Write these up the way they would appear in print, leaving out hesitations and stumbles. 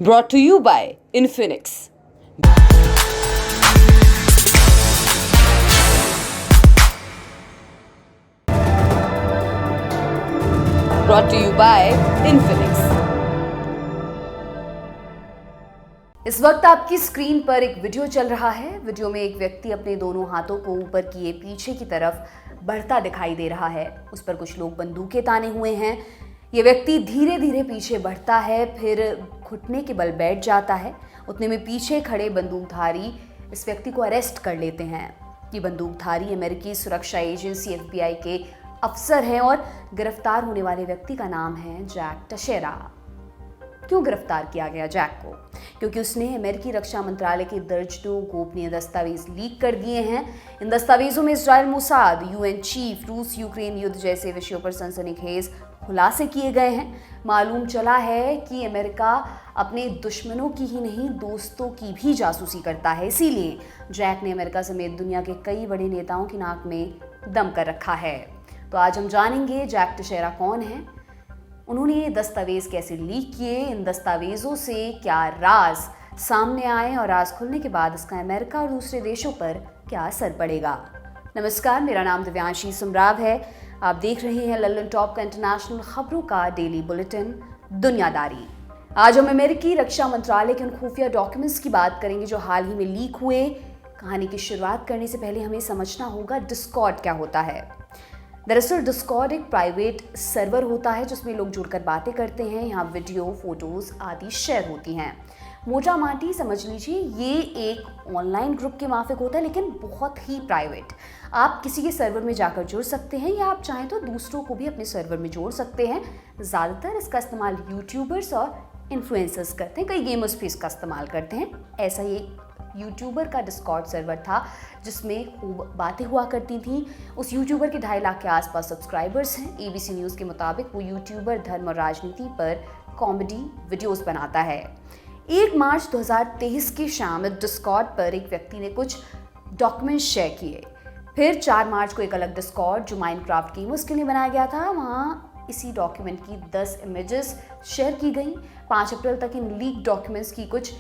Brought to you by Infinix. Brought to you by Infinix. इस वक्त आपकी screen पर एक वीडियो चल रहा है। वीडियो में एक व्यक्ति अपने दोनों हाथों को ऊपर किए पीछे की तरफ बढ़ता दिखाई दे रहा है। उस पर कुछ लोग बंदूकें ताने हुए हैं। ये व्यक्ति धीरे धीरे पीछे बढ़ता है, फिर घुटने के बल बैठ जाता है। उतने में पीछे खड़े बंदूकधारी इस व्यक्ति को अरेस्ट कर लेते हैं। ये बंदूकधारी अमेरिकी सुरक्षा एजेंसी FBI के अफसर हैं और गिरफ्तार होने वाले व्यक्ति का नाम है जैक टेशेरा। क्यों गिरफ्तार किया गया जैक को? क्योंकि उसने अमेरिकी रक्षा मंत्रालय के दर्जनों गोपनीय दस्तावेज लीक कर दिए हैं। इन दस्तावेजों में इजराइल, मोसाद, UN चीफ, रूस यूक्रेन युद्ध जैसे विषयों पर सनसनीखेज खुलासे किए गए हैं। मालूम चला है कि अमेरिका अपने दुश्मनों की ही नहीं, दोस्तों की भी जासूसी करता है। इसीलिए जैक ने अमेरिका समेत दुनिया के कई बड़े नेताओं की नाक में दम कर रखा है। तो आज हम जानेंगे जैक टेशेरा कौन है, उन्होंने ये दस्तावेज कैसे लीक किए, इन दस्तावेजों से क्या राज सामने आए और राज खुलने के बाद इसका अमेरिका और दूसरे देशों पर क्या असर पड़ेगा। नमस्कार, मेरा नाम दिव्यांशी सुमराव है। आप देख रहे हैं लल्लन टॉप का इंटरनेशनल खबरों का डेली बुलेटिन दुनियादारी। आज हम अमेरिकी रक्षा मंत्रालय के उन खुफिया डॉक्यूमेंट्स की बात करेंगे जो हाल ही में लीक हुए। कहानी की शुरुआत करने से पहले हमें समझना होगा डिस्कॉर्ड क्या होता है। दरअसल डिस्कॉर्ड एक प्राइवेट सर्वर होता है जिसमें लोग जुड़कर बातें करते हैं। यहाँ वीडियो, फोटोज आदि शेयर होती हैं। मोटा माटी समझ लीजिए ये एक ऑनलाइन ग्रुप के माफिक होता है, लेकिन बहुत ही प्राइवेट। आप किसी के सर्वर में जाकर जुड़ सकते हैं या आप चाहें तो दूसरों को भी अपने सर्वर में जोड़ सकते हैं। ज़्यादातर इसका इस्तेमाल यूट्यूबर्स और इन्फ्लुएंसर्स करते हैं, कई गेमर्स भी इसका इस्तेमाल करते हैं। ऐसा ही यूट्यूबर का डिस्कॉर्ड सर्वर था जिसमें खूब बातें हुआ करती थी। उस यूट्यूबर के 2.5 लाख के आसपास सब्सक्राइबर्स हैं। ABC न्यूज़ के मुताबिक वो यूट्यूबर धर्म और राजनीति पर कॉमेडी वीडियोस बनाता है। 1 मार्च 2023 की शाम डिस्कॉर्ड पर एक व्यक्ति ने कुछ डॉक्यूमेंट शेयर किए। फिर 4 मार्च को एक अलग डिस्कॉर्ड जो माइनक्राफ्ट गेमर्स के लिए बनाया गया था, वहाँ इसी डॉक्यूमेंट की 10 इमेजेस शेयर की गई। 5 अप्रैल तक इन लीक डॉक्यूमेंट्स की कुछ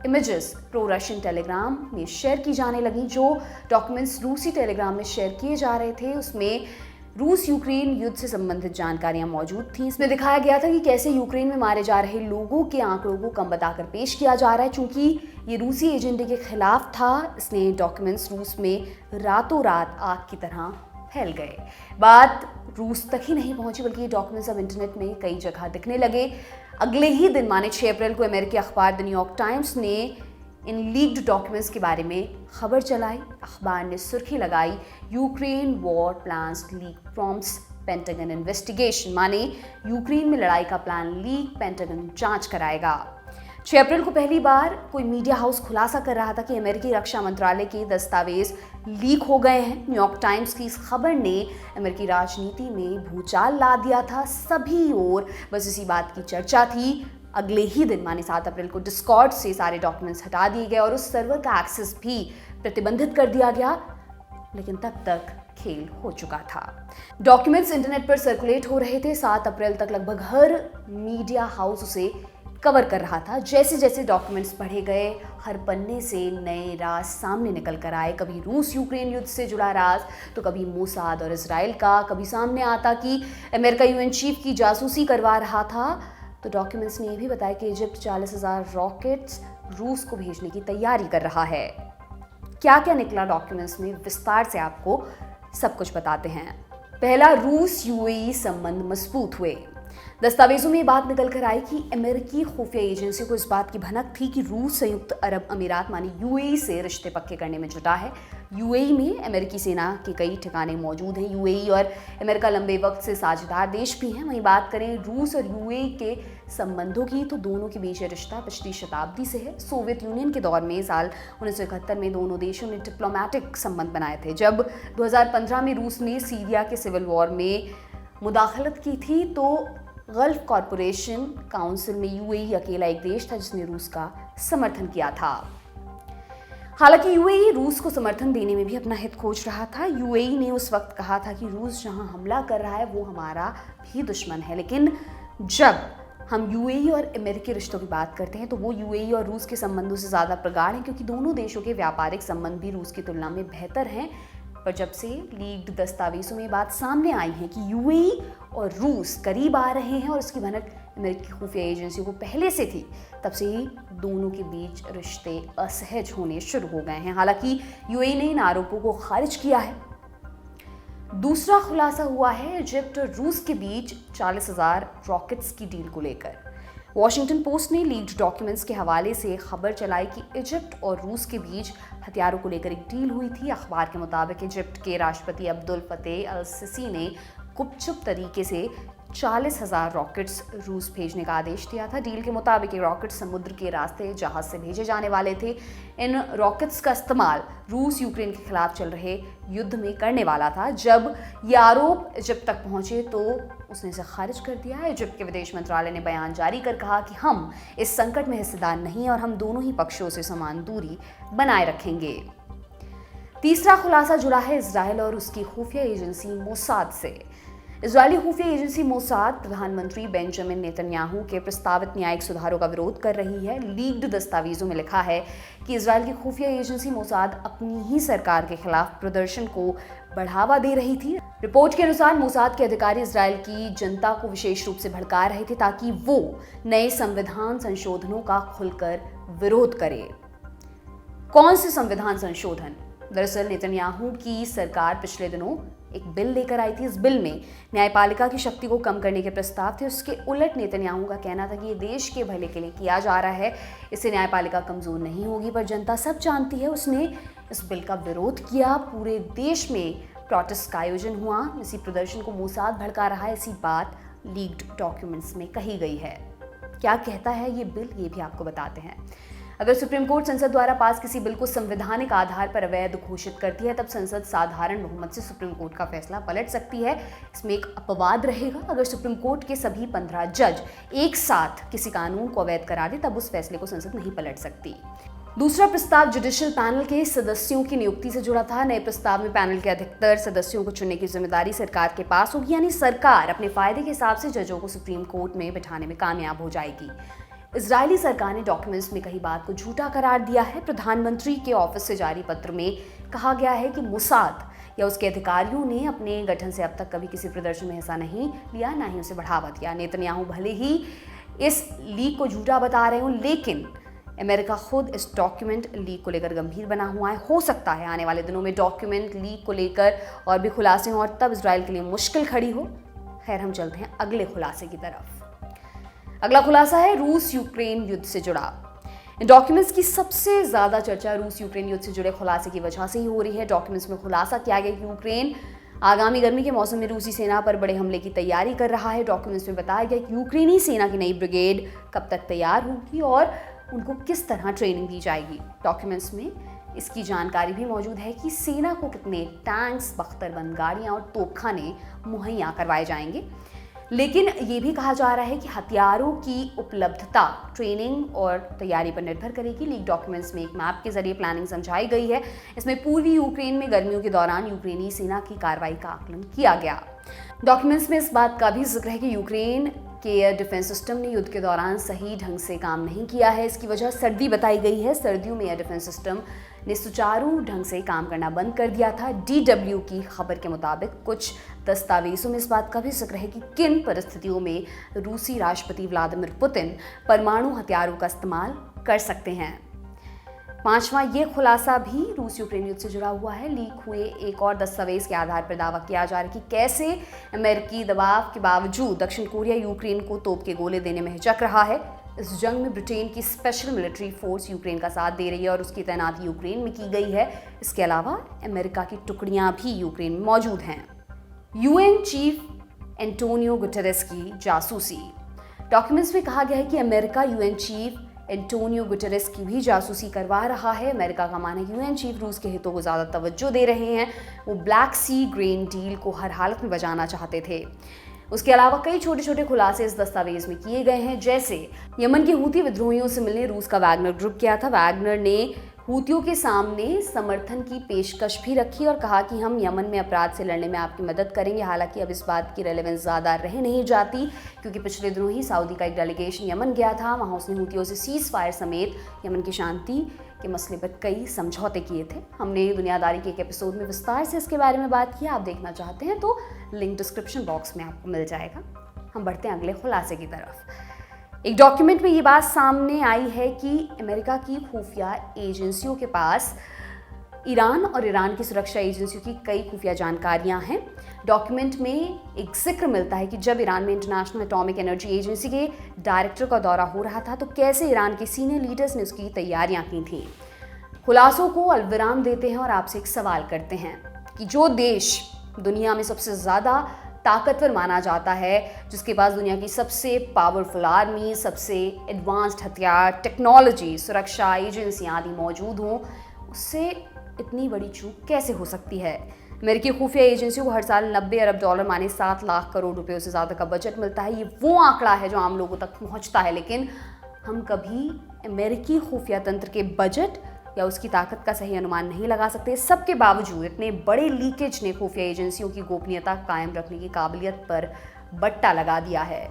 इमेजेस प्रो रशियन टेलीग्राम में शेयर की जाने लगी। जो डॉक्यूमेंट्स रूसी टेलीग्राम में शेयर किए जा रहे थे उसमें रूस यूक्रेन युद्ध से संबंधित जानकारियां मौजूद थीं। इसमें दिखाया गया था कि कैसे यूक्रेन में मारे जा रहे लोगों के आंकड़ों को कम बताकर पेश किया जा रहा है। चूंकि ये रूसी एजेंडे के खिलाफ था, इसलिए डॉक्यूमेंट्स रूस में रातों रात आग की तरह फैल गए। बात रूस तक ही नहीं पहुंची बल्कि ये डॉक्यूमेंट्स अब इंटरनेट में कई जगह दिखने लगे। अगले ही दिन माने 6 अप्रैल को अमेरिकी अखबार द न्यूयॉर्क टाइम्स ने इन लीक्ड डॉक्यूमेंट्स के बारे में खबर चलाई। अखबार ने सुर्खी लगाई, Ukraine war plans leak prompts pentagon investigation, माने यूक्रेन में लड़ाई का प्लान लीक, पेंटागन जांच कराएगा। 6 अप्रैल को पहली बार कोई मीडिया हाउस खुलासा कर रहा था कि अमेरिकी रक्षा मंत्रालय के दस्तावेज लीक हो गए हैं। न्यूयॉर्क टाइम्स की इस खबर ने अमेरिकी राजनीति में भूचाल ला दिया था। सभी ओर बस इसी बात की चर्चा थी। अगले ही दिन माने 7 अप्रैल को डिस्कॉर्ड से सारे डॉक्यूमेंट्स हटा दिए गए और उस सर्वर का एक्सेस भी प्रतिबंधित कर दिया गया। लेकिन तब तक खेल हो चुका था। डॉक्यूमेंट्स इंटरनेट पर सर्कुलेट हो रहे थे। 7 अप्रैल तक लगभग हर मीडिया हाउस उसे कवर कर रहा था। जैसे जैसे डॉक्यूमेंट्स पढ़े गए, हर पन्ने से नए राज सामने निकल कर आए। कभी रूस यूक्रेन युद्ध से जुड़ा राज, तो कभी मोसाद और इजराइल का। कभी सामने आता कि अमेरिका UN चीफ की जासूसी करवा रहा था। तो डॉक्यूमेंट्स ने यह भी बताया कि इजिप्ट 40,000 रॉकेट्स रूस को भेजने की तैयारी कर रहा है। क्या क्या निकला डॉक्यूमेंट्स में, विस्तार से आपको सब कुछ बताते हैं। पहला, रूस UAE संबंध मजबूत हुए। दस्तावेजों में ये बात निकल कर आई कि अमेरिकी खुफिया एजेंसी को इस बात की भनक थी कि रूस संयुक्त अरब अमीरात मानी UAE से रिश्ते पक्के करने में जुटा है। UAE में अमेरिकी सेना के कई ठिकाने मौजूद हैं। UAE और अमेरिका लंबे वक्त से साझेदार देश भी हैं। वहीं बात करें रूस और UAE के संबंधों की, तो दोनों के बीच रिश्ता पिछली शताब्दी से है। सोवियत यूनियन के दौर में साल 1971 में दोनों देशों ने डिप्लोमेटिक संबंध बनाए थे। जब 2015 में रूस ने सीरिया के सिविल वॉर में मुदाखलत की थी, तो गल्फ कॉरपोरेशन काउंसिल में UAE अकेला एक देश था जिसने रूस का समर्थन किया था। हालांकि UAE रूस को समर्थन देने में भी अपना हित खोज रहा था। UAE ने उस वक्त कहा था कि रूस जहां हमला कर रहा है वो हमारा भी दुश्मन है। लेकिन जब हम यूएई और अमेरिकी रिश्तों की बात करते हैं तो वो यूएई और रूस के संबंधों से ज़्यादा प्रगाढ़ हैं, क्योंकि दोनों देशों के व्यापारिक संबंध भी रूस की तुलना में बेहतर हैं। पर जब से लीक्ड दस्तावेजों में बात सामने आई है कि यूएई और रूस करीब आ रहे हैं और इसकी भनक अमेरिकी खुफिया एजेंसियों को पहले से थी, तब से ही दोनों के बीच रिश्ते असहज होने शुरू हो गए हैं। हालांकि यूएई ने इन आरोपों को खारिज किया है। दूसरा खुलासा हुआ है इजिप्ट और रूस के बीच 40,000 रॉकेट्स की डील को लेकर। वॉशिंगटन पोस्ट ने लीक्ड डॉक्यूमेंट्स के हवाले से खबर चलाई कि इजिप्ट और रूस के बीच हथियारों को लेकर एक डील हुई थी। अखबार के मुताबिक इजिप्ट के राष्ट्रपति अब्दुल फतेह अल सिसी ने गुपचुप तरीके से 40,000 रॉकेट्स रूस भेजने का आदेश दिया था। डील के मुताबिक ये रॉकेट समुद्र के रास्ते जहाज से भेजे जाने वाले थे। इन रॉकेट्स का इस्तेमाल रूस यूक्रेन के खिलाफ चल रहे युद्ध में करने वाला था। जब ये आरोप इजिप्ट तक पहुंचे तो उसने इसे खारिज कर दिया। इजिप्ट के विदेश मंत्रालय ने बयान जारी कर कहा कि हम इस संकट में हिस्सेदार नहीं और हम दोनों ही पक्षों से समान दूरी बनाए रखेंगे। तीसरा खुलासा जुड़ा है इजराइल और उसकी खुफिया एजेंसी मोसाद से। इजरायली खुफिया एजेंसी मोसाद प्रधानमंत्री बेंजामिन नेतन्याहू के प्रस्तावित न्यायिक सुधारों का विरोध कर रही है। लीक्ड दस्तावेजों में लिखा है कि इजरायल की खुफिया एजेंसी मोसाद अपनी ही सरकार के खिलाफ प्रदर्शन को बढ़ावा दे रही थी। रिपोर्ट के अनुसार मोसाद के अधिकारी इजरायल की जनता को विशेष रूप से भड़का रहे थे ताकि वो नए संविधान संशोधनों का खुलकर विरोध करे। कौन से संविधान संशोधन? दरअसल नेतन्याहू की सरकार पिछले दिनों एक बिल लेकर आई थी। इस बिल में न्यायपालिका की शक्ति को कम करने के प्रस्ताव थे। उसके उलट नेतन्याहू का कहना था कि ये देश के भले के लिए किया जा रहा है, इससे न्यायपालिका कमजोर नहीं होगी। पर जनता सब जानती है, उसने इस बिल का विरोध किया। पूरे देश में प्रोटेस्ट का आयोजन हुआ। इसी प्रदर्शन को मोसाद भड़का रहा है, ऐसी बात लीक्ड डॉक्यूमेंट्स में कही गई है। क्या कहता है ये बिल, ये भी आपको बताते हैं। अगर सुप्रीम कोर्ट संसद द्वारा पास किसी बिल को संवैधानिक आधार पर अवैध घोषित करती है, तब संसद साधारण बहुमत से सुप्रीम कोर्ट का फैसला पलट सकती है। इसमें एक अपवाद रहेगा। अगर सुप्रीम कोर्ट के सभी 15 जज एक साथ किसी कानून को अवैध करा दे, तब उस फैसले को संसद नहीं पलट सकती। दूसरा प्रस्ताव जुडिशियल पैनल के सदस्यों की नियुक्ति से जुड़ा था। नए प्रस्ताव में पैनल के अधिकतर सदस्यों को चुनने की जिम्मेदारी सरकार के पास होगी, यानी सरकार अपने फायदे के हिसाब से जजों को सुप्रीम कोर्ट में बिठाने में कामयाब हो जाएगी। इजरायली सरकार ने डॉक्यूमेंट्स में कही बात को झूठा करार दिया है। प्रधानमंत्री के ऑफिस से जारी पत्र में कहा गया है कि मोसाद या उसके अधिकारियों ने अपने गठन से अब तक कभी किसी प्रदर्शन में हिस्सा नहीं लिया, ना ही उसे बढ़ावा दिया। नेतन्याहू भले ही इस लीक को झूठा बता रहे हों, लेकिन अमेरिका खुद इस डॉक्यूमेंट लीक को लेकर गंभीर बना हुआ है। हो सकता है आने वाले दिनों में डॉक्यूमेंट लीक को लेकर और भी खुलासे हों और तब इजराइल के लिए मुश्किल खड़ी हो। खैर, हम चलते हैं अगले खुलासे की तरफ। अगला खुलासा है रूस यूक्रेन युद्ध से जुड़ा। इन डॉक्यूमेंट्स की सबसे ज्यादा चर्चा रूस यूक्रेन युद्ध से जुड़े खुलासे की वजह से ही हो रही है। डॉक्यूमेंट्स में खुलासा किया गया कि यूक्रेन आगामी गर्मी के मौसम में रूसी सेना पर बड़े हमले की तैयारी कर रहा है। डॉक्यूमेंट्स में बताया गया कि यूक्रेनी सेना की नई ब्रिगेड कब तक तैयार होगी और उनको किस तरह ट्रेनिंग दी जाएगी। डॉक्यूमेंट्स में इसकी जानकारी भी मौजूद है कि सेना को कितने टैंक्स, बख्तरबंद गाड़ियां और तोपखाने मुहैया करवाए जाएंगे। लेकिन ये भी कहा जा रहा है कि हथियारों की उपलब्धता ट्रेनिंग और तैयारी पर निर्भर करेगी। लीक डॉक्यूमेंट्स में एक मैप के जरिए प्लानिंग समझाई गई है। इसमें पूर्वी यूक्रेन में गर्मियों के दौरान यूक्रेनी सेना की कार्रवाई का आकलन किया गया। डॉक्यूमेंट्स में इस बात का भी जिक्र है कि यूक्रेन के एयर डिफेंस सिस्टम ने युद्ध के दौरान सही ढंग से काम नहीं किया है। इसकी वजह सर्दी बताई गई है। सर्दियों में एयर डिफेंस सिस्टम ने सुचारू ढंग से काम करना बंद कर दिया था। DW की खबर के मुताबिक कुछ दस्तावेजों में इस बात का भी जिक्र है कि किन परिस्थितियों में रूसी राष्ट्रपति व्लादिमीर पुतिन परमाणु हथियारों का इस्तेमाल कर सकते हैं। पांचवा ये खुलासा भी रूस यूक्रेन युद्ध से जुड़ा हुआ है। लीक हुए एक और दस्तावेज के आधार पर दावा किया जा रहा है कि कैसे अमेरिकी दबाव के बावजूद दक्षिण कोरिया यूक्रेन को तोप के गोले देने में हिचक रहा है। इस जंग में ब्रिटेन की स्पेशल मिलिट्री फोर्स यूक्रेन का साथ दे रही है और उसकी तैनाती यूक्रेन में की गई है। इसके अलावा अमेरिका की टुकड़ियां भी यूक्रेन में मौजूद हैं। UN चीफ एंटोनियो गुटेरेस की जासूसी। डॉक्यूमेंट्स में कहा गया है कि America UN chief Antonio Guterres की भी जासूसी करवा रहा है। अमेरिका का मानना है कि UN चीफ रूस के हितों को ज़्यादा तवज्जो दे रहे हैं। वो ब्लैक सी ग्रेन डील को हर हालत में बचाना चाहते थे। उसके अलावा कई छोटे छोटे खुलासे इस दस्तावेज में किए गए हैं, जैसे यमन के हूती विद्रोहियों से मिलने रूस का वैगनर ग्रुप किया था। वैगनर ने हूतियों के सामने समर्थन की पेशकश भी रखी और कहा कि हम यमन में अपराध से लड़ने में आपकी मदद करेंगे। हालांकि अब इस बात की रेलेवेंस ज़्यादा रह नहीं जाती, क्योंकि पिछले दिनों ही सऊदी का एक डेलीगेशन यमन गया था। वहाँ उसने हूतियों से सीज़ फायर समेत यमन की शांति के मसले पर कई समझौते किए थे। हमने दुनियादारी के एक एपिसोड में विस्तार से इसके बारे में बात की। आप देखना चाहते हैं तो लिंक डिस्क्रिप्शन बॉक्स में आपको मिल जाएगा। हम बढ़ते हैं अगले खुलासे की तरफ। एक डॉक्यूमेंट में ये बात सामने आई है कि अमेरिका की खुफिया एजेंसियों के पास ईरान और ईरान की सुरक्षा एजेंसियों की कई खुफिया जानकारियां हैं। डॉक्यूमेंट में एक जिक्र मिलता है कि जब ईरान में इंटरनेशनल एटॉमिक एनर्जी एजेंसी के डायरेक्टर का दौरा हो रहा था तो कैसे ईरान के सीनियर लीडर्स ने उसकी तैयारियां की थीं। खुलासों को अलविराम देते हैं और आपसे एक सवाल करते हैं कि जो देश दुनिया में सबसे ज़्यादा ताकतवर माना जाता है, जिसके पास दुनिया की सबसे पावरफुल आर्मी, सबसे एडवांस्ड हथियार, टेक्नोलॉजी, सुरक्षा एजेंसियां आदि मौजूद हों, उससे इतनी बड़ी चूक कैसे हो सकती है। अमेरिकी खुफिया एजेंसियों को हर साल 90 अरब डॉलर माने 7 लाख करोड़ रुपए से ज़्यादा का बजट मिलता है। ये वो आंकड़ा है जो आम लोगों तक पहुंचता है, लेकिन हम कभी अमेरिकी खुफिया तंत्र के बजट या उसकी ताकत का सही अनुमान नहीं लगा सकते। सबके बावजूद इतने बड़े लीकेज ने खुफिया एजेंसियों की गोपनीयता कायम रखने की काबिलियत पर बट्टा लगा दिया है।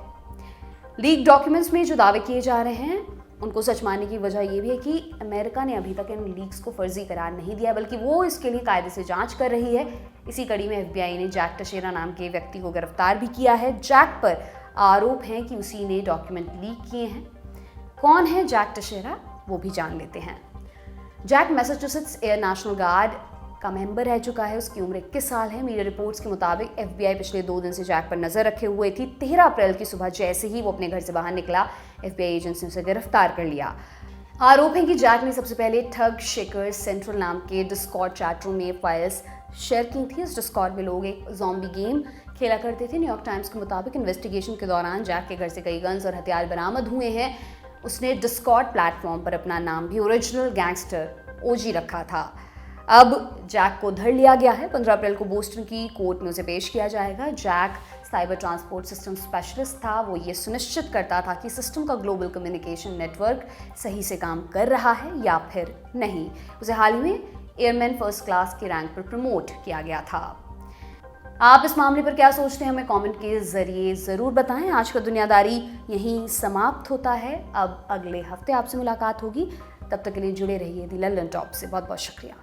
लीक डॉक्यूमेंट्स में जो दावे किए जा रहे हैं उनको सच मानने की वजह यह भी है कि अमेरिका ने अभी तक इन लीक्स को फर्जी करार नहीं दिया, बल्कि वो इसके लिए कायदे से जांच कर रही है। इसी कड़ी में FBI ने जैक टशेरा नाम के व्यक्ति को गिरफ्तार भी किया है। जैक पर आरोप है कि उसी ने डॉक्यूमेंट लीक किए हैं। कौन है जैक टशेरा, वो भी जान लेते हैं। Jack Massachusetts Air National Guard का मेंबर रह चुका है। उसकी उम्र 21 साल है। मीडिया रिपोर्ट्स के मुताबिक FBI पिछले 2 दिन से जैक पर नजर रखे हुए थी। 13 अप्रैल की सुबह जैसे ही वो अपने घर से बाहर निकला, FBI एजेंसी उसे गिरफ्तार कर लिया। आरोप है कि जैक ने सबसे पहले ठग शेकर्स सेंट्रल नाम के डिस्कॉर्ड चैट रूम में फाइल्स शेयर की थी। इस डिस्कॉर्ड में लोग एक ज़ॉम्बी गेम खेला करते थे। न्यूयॉर्क टाइम्स के मुताबिक इन्वेस्टिगेशन के दौरान जैक के घर से कई गन्स और हथियार बरामद हुए हैं। उसने डिस्कॉर्ड प्लेटफॉर्म पर अपना नाम भी ओरिजिनल गैंगस्टर OG रखा था। अब जैक को धर लिया गया है। 15 अप्रैल को बोस्टन की कोर्ट में उसे पेश किया जाएगा। Jack cyber transport system specialist था। वो ये सुनिश्चित करता था कि सिस्टम का ग्लोबल कम्युनिकेशन नेटवर्क सही से काम कर रहा है या फिर नहीं। उसे हाल ही में एयरमैन फर्स्ट क्लास के रैंक पर प्रमोट किया गया था। आप इस मामले पर क्या सोचते हैं, हमें कमेंट के जरिए ज़रूर बताएं। आज का दुनियादारी यहीं समाप्त होता है। अब अगले हफ्ते आपसे मुलाकात होगी। तब तक के लिए जुड़े रहिए दी लल्लन टॉप से। बहुत बहुत शुक्रिया।